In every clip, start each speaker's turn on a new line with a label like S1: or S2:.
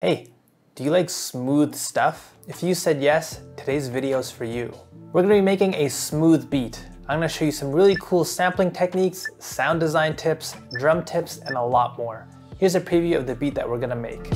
S1: Hey, do you like smooth stuff? If you said yes, today's video is for you. We're gonna be making a smooth beat. I'm gonna show you some really cool sampling techniques, sound design tips, drum tips, and a lot more. Here's a preview of the beat that we're gonna make.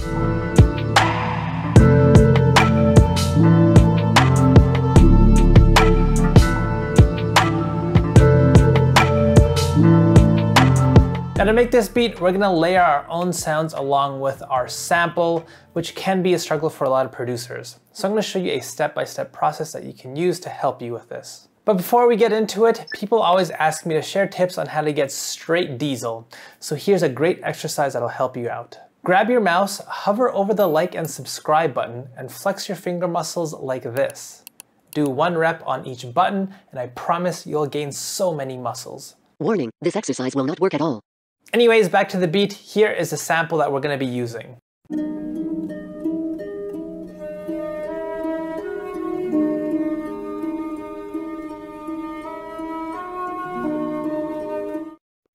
S1: Now to make this beat, we're gonna layer our own sounds along with our sample, which can be a struggle for a lot of producers. So I'm gonna show you a step-by-step process that you can use to help you with this. But before we get into it, people always ask me to share tips on how to get straight diesel. So here's a great exercise that'll help you out. Grab your mouse, hover over the like and subscribe button, and flex your finger muscles like this. Do 1 rep on each button, and I promise you'll gain so many muscles.
S2: Warning, this exercise will not work at all.
S1: Anyways, back to the beat. Here is the sample that we're gonna be using.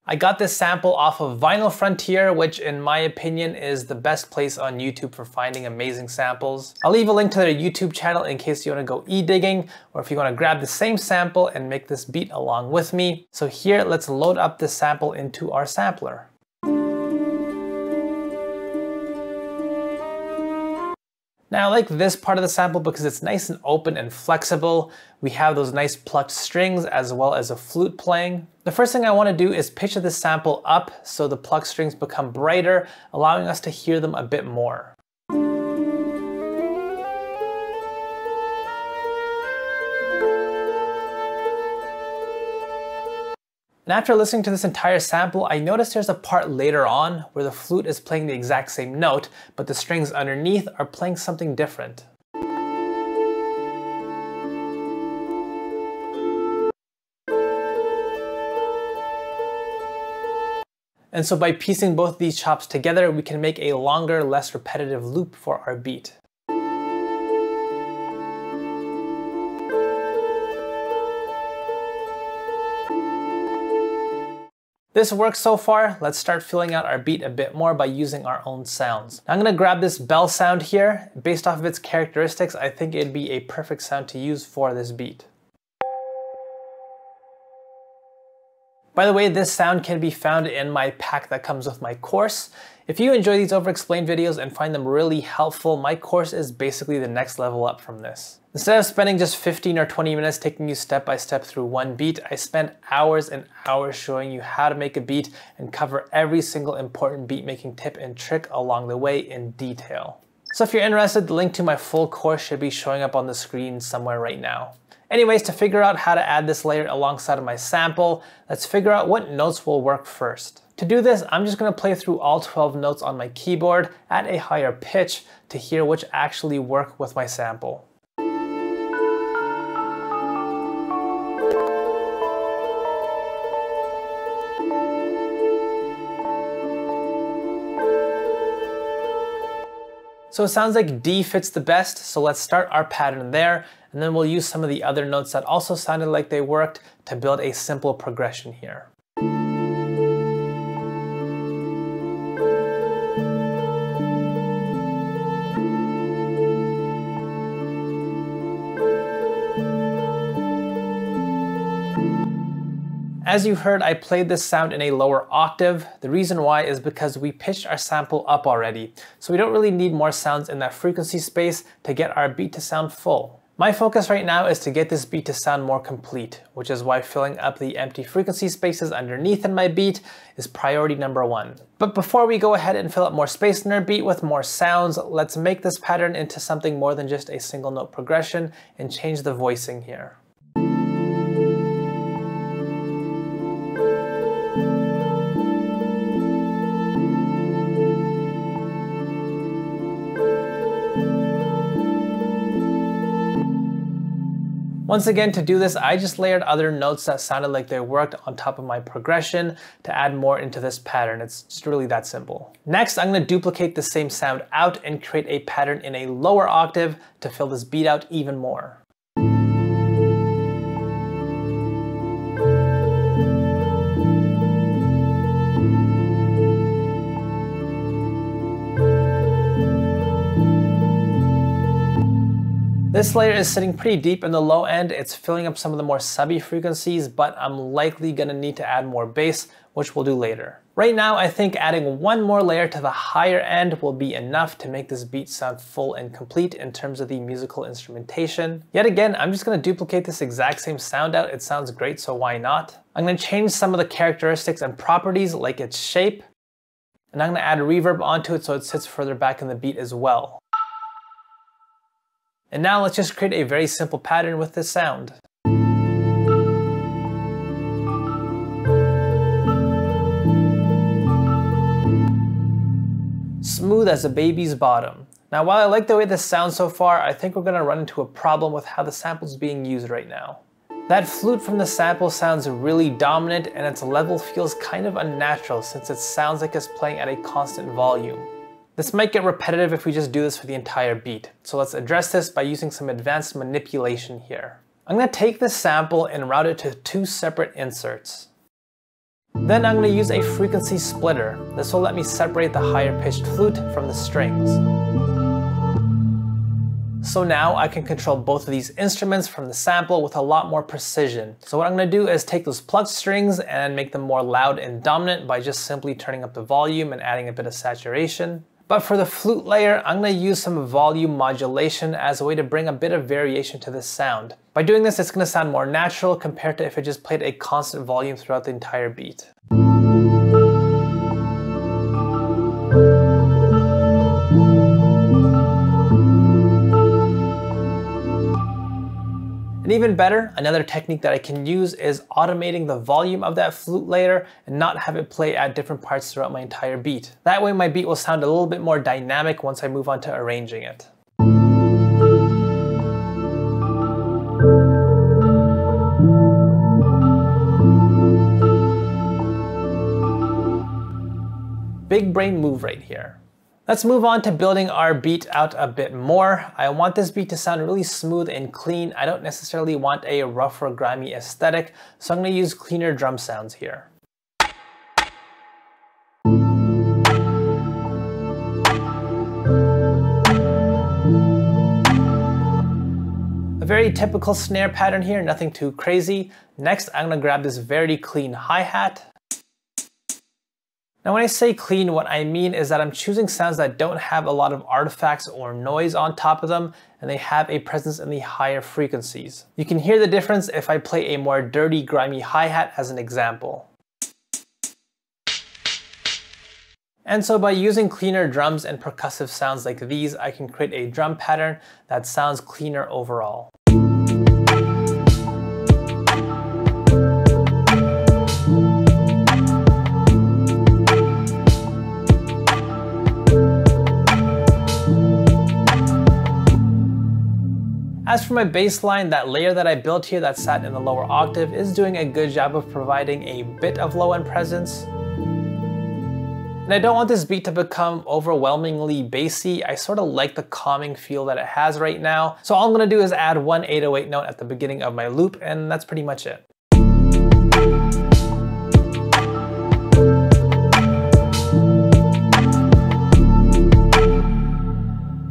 S1: I got this sample off of Vinyl Frontier, which in my opinion is the best place on YouTube for finding amazing samples. I'll leave a link to their YouTube channel in case you wanna go e-digging, or if you wanna grab the same sample and make this beat along with me. So here, let's load up this sample into our sampler. Now I like this part of the sample because it's nice and open and flexible. We have those nice plucked strings as well as a flute playing. The first thing I want to do is pitch this sample up so the plucked strings become brighter, allowing us to hear them a bit more. And after listening to this entire sample, I noticed there's a part later on where the flute is playing the exact same note, but the strings underneath are playing something different. And so by piecing both these chops together, we can make a longer, less repetitive loop for our beat. This works so far. Let's start filling out our beat a bit more by using our own sounds. I'm gonna grab this bell sound here. Based off of its characteristics, I think it'd be a perfect sound to use for this beat. By the way, this sound can be found in my pack that comes with my course. If you enjoy these Overexplained videos and find them really helpful, my course is basically the next level up from this. Instead of spending just 15 or 20 minutes taking you step by step through one beat, I spent hours and hours showing you how to make a beat and cover every single important beat making tip and trick along the way in detail. So if you're interested, the link to my full course should be showing up on the screen somewhere right now. Anyways, to figure out how to add this layer alongside of my sample, let's figure out what notes will work first. To do this, I'm just gonna play through all 12 notes on my keyboard at a higher pitch to hear which actually work with my sample. So it sounds like D fits the best, so let's start our pattern there, and then we'll use some of the other notes that also sounded like they worked to build a simple progression here. As you heard, I played this sound in a lower octave. The reason why is because we pitched our sample up already, so we don't really need more sounds in that frequency space to get our beat to sound full. My focus right now is to get this beat to sound more complete, which is why filling up the empty frequency spaces underneath in my beat is priority number 1. But before we go ahead and fill up more space in our beat with more sounds, let's make this pattern into something more than just a single note progression and change the voicing here. Once again, to do this, I just layered other notes that sounded like they worked on top of my progression to add more into this pattern. It's just really that simple. Next, I'm gonna duplicate the same sound out and create a pattern in a lower octave to fill this beat out even more. This layer is sitting pretty deep in the low end. It's filling up some of the more subby frequencies, but I'm likely gonna need to add more bass, which we'll do later. Right now, I think adding one more layer to the higher end will be enough to make this beat sound full and complete in terms of the musical instrumentation. Yet again, I'm just gonna duplicate this exact same sound out. It sounds great, so why not? I'm gonna change some of the characteristics and properties like its shape, and I'm gonna add reverb onto it so it sits further back in the beat as well. And now let's just create a very simple pattern with this sound. Smooth as a baby's bottom. Now while I like the way this sounds so far, I think we're gonna run into a problem with how the sample's being used right now. That flute from the sample sounds really dominant and its level feels kind of unnatural since it sounds like it's playing at a constant volume. This might get repetitive if we just do this for the entire beat, so let's address this by using some advanced manipulation here. I'm going to take this sample and route it to 2 separate inserts. Then I'm going to use a frequency splitter. This will let me separate the higher pitched flute from the strings. So now I can control both of these instruments from the sample with a lot more precision. So what I'm going to do is take those plucked strings and make them more loud and dominant by just simply turning up the volume and adding a bit of saturation. But for the flute layer, I'm going to use some volume modulation as a way to bring a bit of variation to this sound. By doing this, it's going to sound more natural compared to if it just played a constant volume throughout the entire beat. And even better, another technique that I can use is automating the volume of that flute layer and not have it play at different parts throughout my entire beat. That way my beat will sound a little bit more dynamic once I move on to arranging it. Big brain move right here. Let's move on to building our beat out a bit more. I want this beat to sound really smooth and clean. I don't necessarily want a rough or grimy aesthetic, so I'm going to use cleaner drum sounds here. A very typical snare pattern here, nothing too crazy. Next, I'm going to grab this very clean hi-hat. Now when I say clean, what I mean is that I'm choosing sounds that don't have a lot of artifacts or noise on top of them, and they have a presence in the higher frequencies. You can hear the difference if I play a more dirty, grimy hi-hat as an example. And so by using cleaner drums and percussive sounds like these, I can create a drum pattern that sounds cleaner overall. As for my bass line, that layer that I built here that sat in the lower octave is doing a good job of providing a bit of low end presence. And I don't want this beat to become overwhelmingly bassy. I sort of like the calming feel that it has right now. So all I'm gonna do is add one 808 note at the beginning of my loop, and that's pretty much it.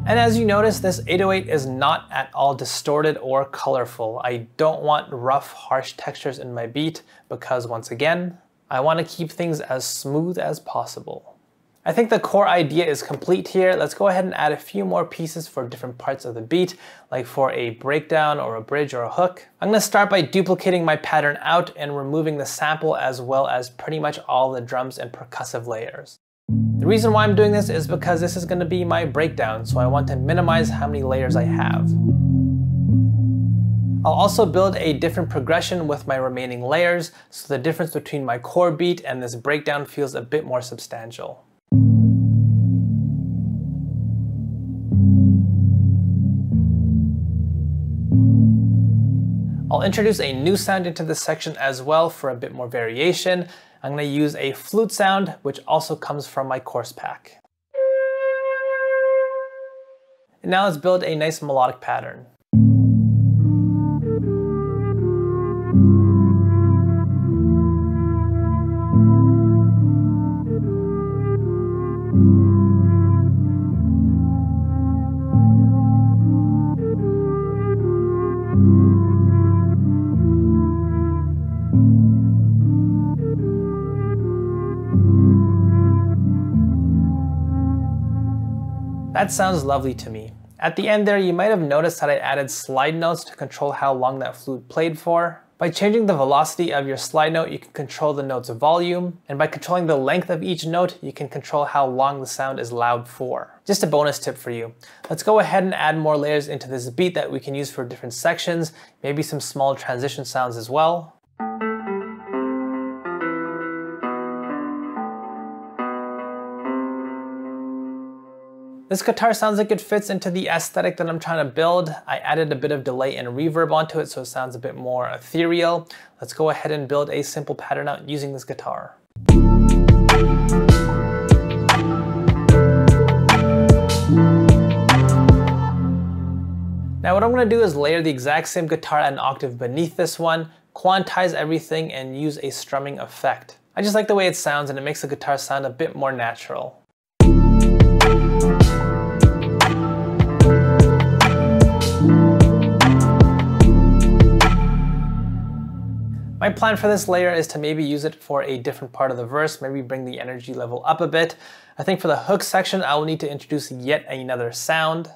S1: And as you notice, this 808 is not at all distorted or colorful. I don't want rough, harsh textures in my beat because once again, I want to keep things as smooth as possible. I think the core idea is complete here. Let's go ahead and add a few more pieces for different parts of the beat, like for a breakdown or a bridge or a hook. I'm going to start by duplicating my pattern out and removing the sample as well as pretty much all the drums and percussive layers. The reason why I'm doing this is because this is going to be my breakdown, so I want to minimize how many layers I have. I'll also build a different progression with my remaining layers, so the difference between my core beat and this breakdown feels a bit more substantial. I'll introduce a new sound into this section as well for a bit more variation. I'm going to use a flute sound, which also comes from my course pack. And now let's build a nice melodic pattern. That sounds lovely to me. At the end there, you might have noticed that I added slide notes to control how long that flute played for. By changing the velocity of your slide note, you can control the note's volume, and by controlling the length of each note, you can control how long the sound is loud for. Just a bonus tip for you. Let's go ahead and add more layers into this beat that we can use for different sections, maybe some small transition sounds as well. This guitar sounds like it fits into the aesthetic that I'm trying to build. I added a bit of delay and reverb onto it so it sounds a bit more ethereal. Let's go ahead and build a simple pattern out using this guitar. Now what I'm going to do is layer the exact same guitar an octave beneath this one, quantize everything, and use a strumming effect. I just like the way it sounds, and it makes the guitar sound a bit more natural. My plan for this layer is to maybe use it for a different part of the verse, maybe bring the energy level up a bit. I think for the hook section, I will need to introduce yet another sound.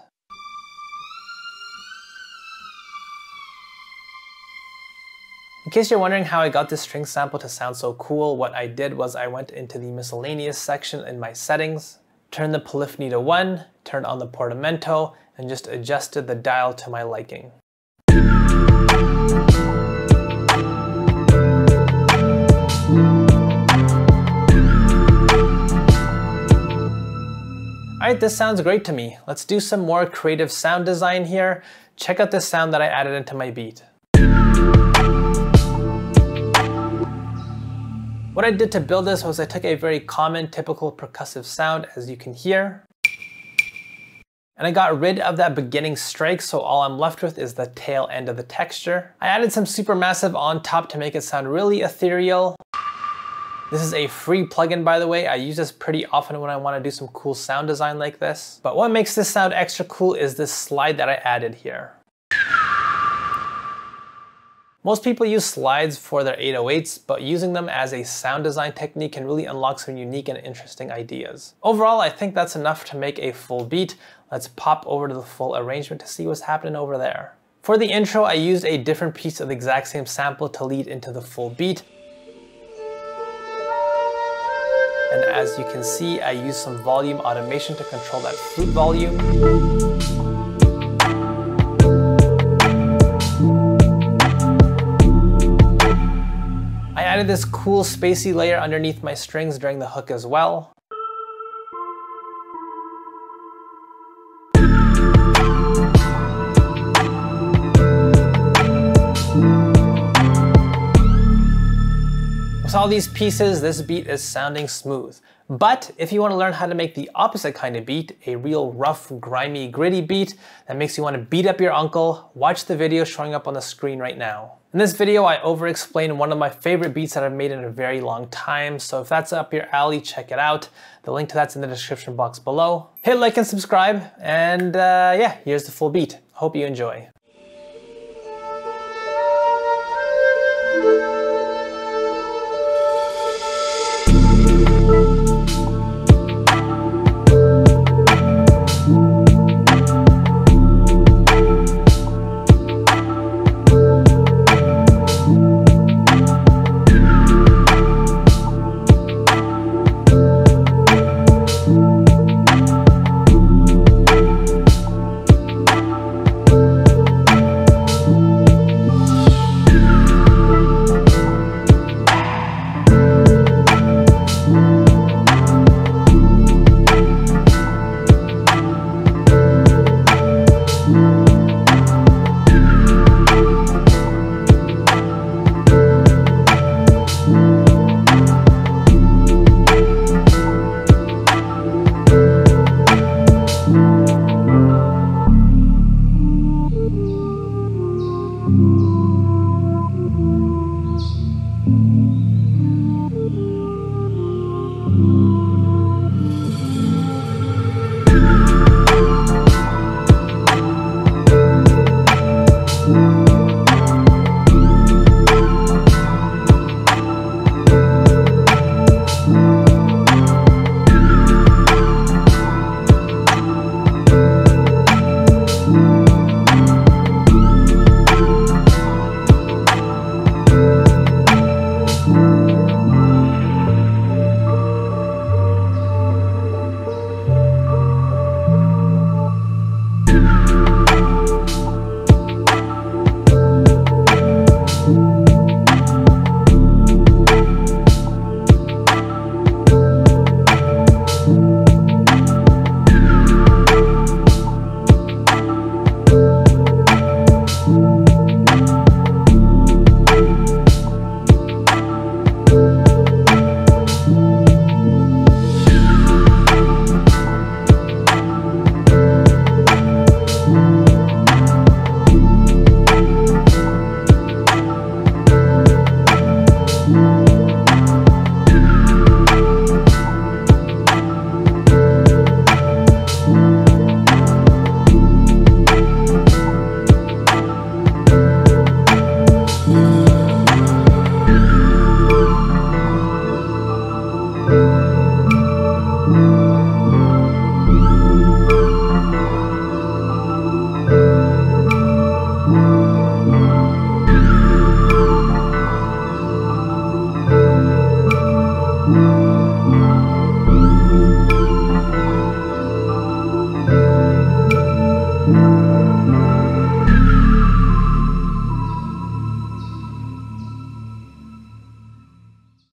S1: In case you're wondering how I got this string sample to sound so cool, what I did was I went into the miscellaneous section in my settings, turned the polyphony to 1, turned on the portamento, and just adjusted the dial to my liking. Alright, this sounds great to me. Let's do some more creative sound design here. Check out this sound that I added into my beat. What I did to build this was I took a very common, typical percussive sound, as you can hear, and I got rid of that beginning strike, so all I'm left with is the tail end of the texture. I added some supermassive on top to make it sound really ethereal. This is a free plugin, by the way. I use this pretty often when I want to do some cool sound design like this. But what makes this sound extra cool is this slide that I added here. Most people use slides for their 808s, but using them as a sound design technique can really unlock some unique and interesting ideas. Overall, I think that's enough to make a full beat. Let's pop over to the full arrangement to see what's happening over there. For the intro, I used a different piece of the exact same sample to lead into the full beat. And as you can see, I used some volume automation to control that flute volume. I added this cool spacey layer underneath my strings during the hook as well. With all these pieces, this beat is sounding smooth. But if you want to learn how to make the opposite kind of beat, a real rough, grimy, gritty beat that makes you want to beat up your uncle, watch the video showing up on the screen right now. In this video, I overexplained one of my favorite beats that I've made in a very long time, so if that's up your alley, check it out. The link to that's in the description box below. Hit like and subscribe, and yeah, here's the full beat. Hope you enjoy.